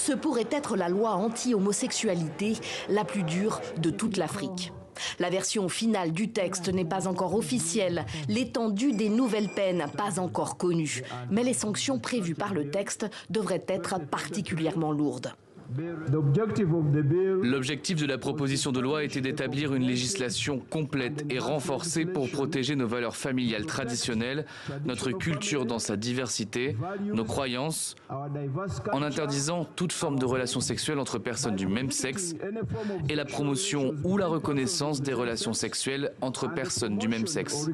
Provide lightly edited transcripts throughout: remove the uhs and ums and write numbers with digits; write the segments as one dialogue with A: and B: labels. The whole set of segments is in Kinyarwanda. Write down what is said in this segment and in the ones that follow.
A: Ce pourrait être la loi anti-homosexualité la plus dure de toute l'Afrique. La version finale du texte n'est pas encore officielle, l'étendue des nouvelles peines pas encore connue. Mais les sanctions prévues par le texte devraient être particulièrement lourdes.
B: L'objectif de la proposition de loi était d'établir une législation complète et renforcée pour protéger nos valeurs familiales traditionnelles, notre culture dans sa diversité, nos croyances, en interdisant toute forme de relation sexuelle entre personnes du même sexe et la promotion ou la reconnaissance des relations sexuelles entre personnes du même sexe.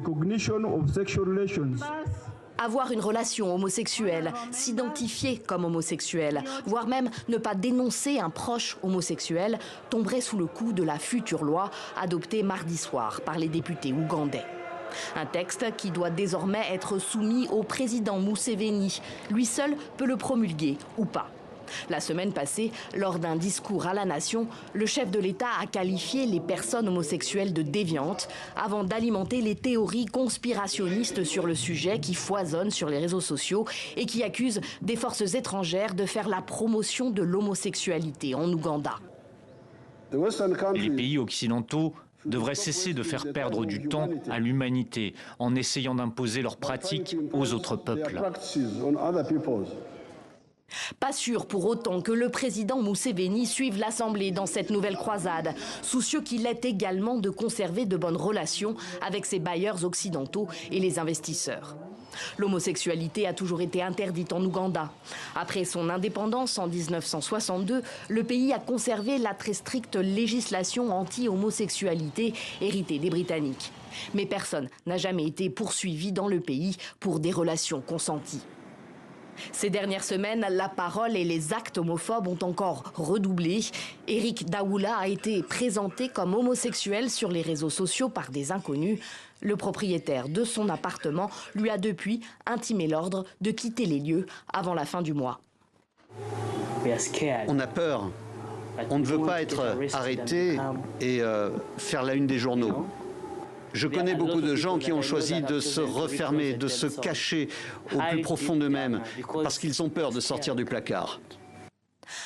A: Avoir une relation homosexuelle, s'identifier comme homosexuel, voire même ne pas dénoncer un proche homosexuel, tomberait sous le coup de la future loi adoptée mardi soir par les députés ougandais. Un texte qui doit désormais être soumis au président Museveni. Lui seul peut le promulguer ou pas. La semaine passée, lors d'un discours à la nation, le chef de l'État a qualifié les personnes homosexuelles de déviantes avant d'alimenter les théories conspirationnistes sur le sujet qui foisonnent sur les réseaux sociaux et qui accusent des forces étrangères de faire la promotion de l'homosexualité en Ouganda.
C: Les pays occidentaux devraient cesser de faire perdre du temps à l'humanité en essayant d'imposer leurs pratiques aux autres peuples.
A: Pas sûr pour autant que le président Museveni suive l'Assemblée dans cette nouvelle croisade, soucieux qu'il est également de conserver de bonnes relations avec ses bailleurs occidentaux et les investisseurs. L'homosexualité a toujours été interdite en Ouganda. Après son indépendance en 1962, le pays a conservé la très stricte législation anti-homosexualité héritée des Britanniques. Mais personne n'a jamais été poursuivi dans le pays pour des relations consenties. Ces dernières semaines, la parole et les actes homophobes ont encore redoublé. Eric Daoula a été présenté comme homosexuel sur les réseaux sociaux par des inconnus. Le propriétaire de son appartement lui a depuis intimé l'ordre de quitter les lieux avant la fin du mois.
D: On a peur. On ne veut pas être arrêté et faire la une des journaux. Je connais beaucoup de gens qui ont choisi de se refermer, de se cacher au plus profond d'eux-mêmes, parce qu'ils ont peur de sortir du placard.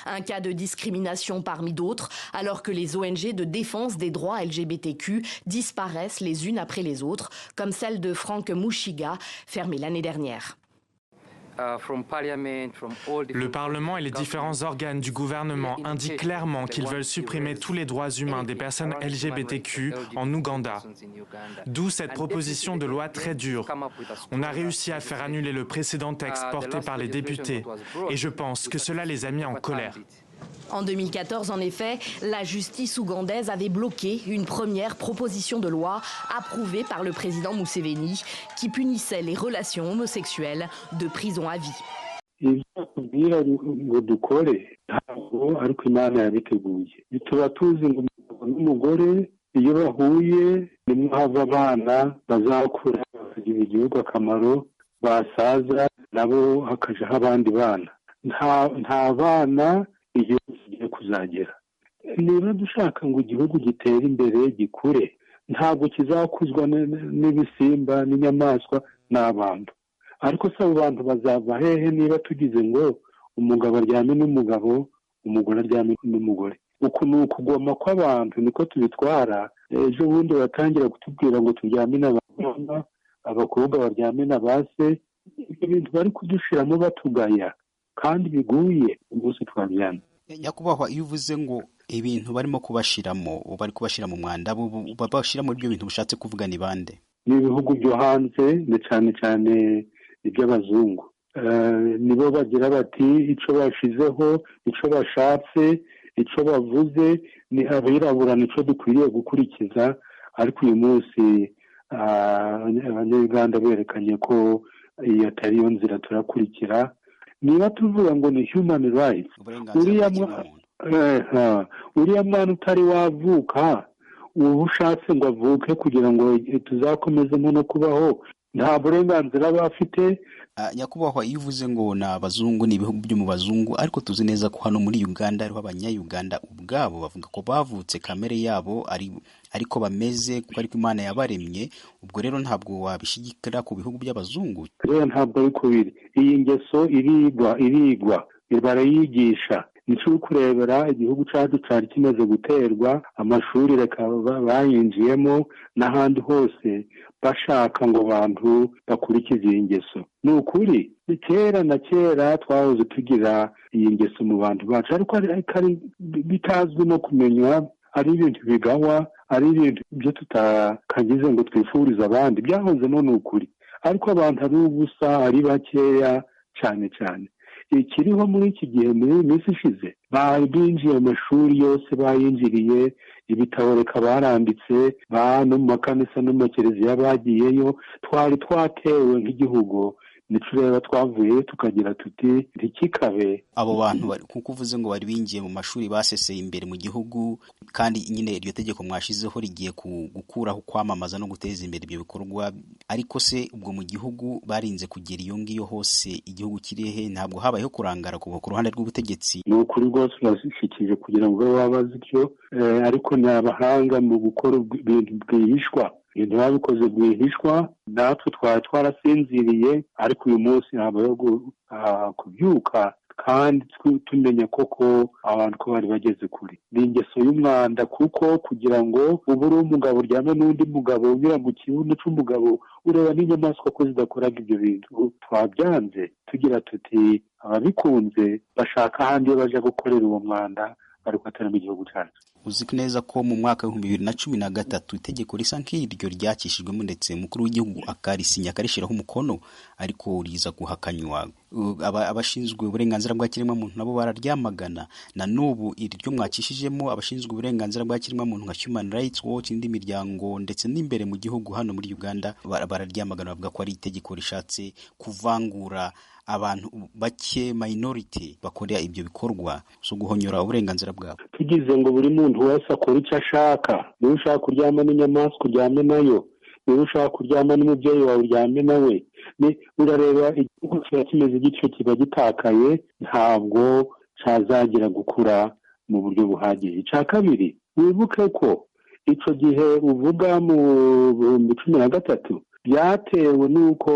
A: Un cas de discrimination parmi d'autres, alors que les ONG de défense des droits LGBTQ disparaissent les unes après les autres, comme celle de Frank Mushiga, fermée l'année dernière.
E: Le Parlement et les différents organes du gouvernement indiquent clairement qu'ils veulent supprimer tous les droits humains des personnes LGBTQ en Ouganda. D'où cette proposition de loi très dure. On a réussi à faire annuler le précédent texte porté par les députés et je pense que cela les a mis en colère.
A: En 2014, en effet, la justice ougandaise avait bloqué une première proposition de loi approuvée par le président Museveni qui punissait les relations homosexuelles de prison à vie.
F: igihugu kigiye kuzagera. Niba dushaka ngo igihugu gitere imbere gikure, ntabwo kizakuzwa n'ibisimba n'inyamaswa n'abantu. Ariko se abo bantu bazava hehe niba tugize ngo umugabo aryame n'umugabo, umugore aryame n'umugore? Uku ni ukugoma kw'abantu niko tubitwara. Ejo bundi batangira kutubwira ngo turyame n'abakobwa, abakobwa baryame na base. Ibyo bintu bari kudushiramo batugaya kandi biguye umunsi twabyana.
G: Nyakubahwa, iyo uvuze ngo ibintu barimo kubashiramo, bari kubashira mu mwanda, babashira muri ibyo bintu bushatse kuvuga ni bande?
F: Ni ibihugu byo hanze, cyane cyane iby'abazungu. Nibo bagira bati icyo bashizeho, icyo bashatse, icyo bavuze, ni abirabura nicyo dukwiriye gukurikiza. Ariko uyu munsi abanyarwanda berekanye ko iyo atari yo nzira turakurikira. Niba tuvuga ngo ni human rights, uriya mwana utari wavuka, uba ushatse ngo avuke kugira ngo tuzakomezemo no kubaho, nta burenganzira bafite.
G: Nyakubahwa, iyo uvuze ngo ni abazungu, ni ibihugu byo mu bazungu, ariko tuzi neza ko hano muri Uganda hariho abanyayuganda ubwabo bavuga ko bavutse kamere yabo ariko bameze kuko ariko Imana yabaremye. Ubwo rero ntabwo wabishigikira ku bihugu by'abazungu.
F: Rero ntabwo ariko biri. Iyi ngeso irigwa barayigisha. nico kurebera igihugu cacu cari kimaze guterwa, amashuri reka bayinjiyemo n'ahandi hose bashaka ngo abantu bakurikize iyi ngeso. Ni ukuri kera na kera twahoze tugira iyi ngeso mu bantu bacu, ariko ari bitazwi no kumenywa, ari ibintu bigawa, ari ibintu byo tutakagize ngo twifurize abandi, byahozemo ni ukuri, ariko abantu ari ubusa, ari bakeya cyane cyane. Ikiriho muri iki gihe, muri iyi minsi ishize, binjiye amashuri yose bayinjiriye, ibitabo reka baranditse, no mu makanisa no mu makereziya bagiyeyo, twari twatewe nk'igihugu, nitureba twavuye tukagira tuti ntikikabe.
G: Abo bantu kuko uvuze ngo bari binjiye mu mashuri baseseye imbere mu gihugu, kandi nyine iryo tegeko mwashizeho rigiye gukuraho kwamamaza no guteza imbere ibyo bikorwa, ariko se ubwo mu gihugu barinze kugera iyo ngiyo hose igihugu kirihe, ntabwo habayeho kurangara ku ruhande rw'ubutegetsi?
F: Ni ukuri rwose urashikije kugira ngo babaze icyo, ariko ni abahanga mu gukora ibintu bwihishwa, ibintu babikoze bwihishwa, natwe twari twarasinziriye, ariko uyu munsi habayeho kubyuka kandi tumenya koko abantu ko bari bageze kure. Ni ingeso y'umwanda, kuko kugira ngo ubu uri umugabo uryame n'undi mugabo unyura mu kibuno cy'umugabo, ureba n'inyamaswa ko zidakoraga ibyo bintu, twabyanze tugira tuti ababikunze bashaka ahandi iyo baje gukorera uwo mwanda, ariko atari mu gihugu cyacu.
G: Uzi neza ko mu mwaka wa 2013 itegeko risa nk'iryo ryakishijwemo, ndetse umukuru w'igihugu akarisinya akarishyiraho umukono, ariko riza guhakanywa. Abashinzwe uburenganzira bwa kiremwamuntu nabo bararyamagana. Na n'ubu iryo mwakishijemo abashinzwe uburenganzira bwa kiremwamuntu nka Human Rights Watch, indi miryango ndetse n'imbere mu gihugu hano muri Uganda bararyamagana, bavuga ko ari itegeko rishatse kuvangura abantu bake, minority, bakorera ibyo bikorwa zo guhonyora uburenganzira bwabo.
F: Tugize ngo buri muntu wese akora icyo ashaka, niba ushaka kuryama n'inyamaswa uryame nayo, niba ushaka kuryama n'umubyeyi wawe uryame nawe. Urareba igihugu kiba kimeze gityo, kiba gitakaye, ntabwo cyazagira gukura mu buryo buhagije. Icya kabiri, wibuke ko icyo gihe uvuga mu 2013 byatewe n'uko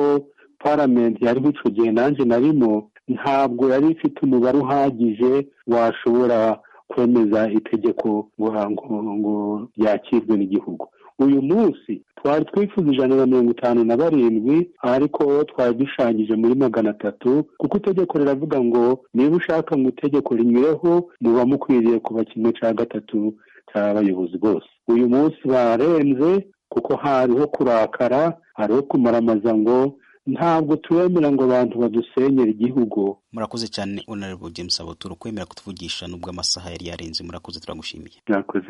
F: Parliament yari icyo gihe nanjye narimo, ntabwo yari ifite umubare uhagije washobora kwemeza itegeko ngo yakirwe n'igihugu. Uyu munsi twari twifuza 157, ariko twari dushangije muri 300, kuko itegeko riravuga ngo niba ushaka ngo itegeko rinyureho, muba mukwiriye kuba 1/3 cy'abayobozi bose. Uyu munsi barenze, kuko hariho kurakara, hariho kumaramaza ngo ntabwo turemera ngo abantu badusenyera igihugu.
G: Murakoze cyane Honorable James Aboturo kwemera kutuvugisha nubwo amasaha yari yarenze. Murakoze, turagushimiye.
F: Murakoze.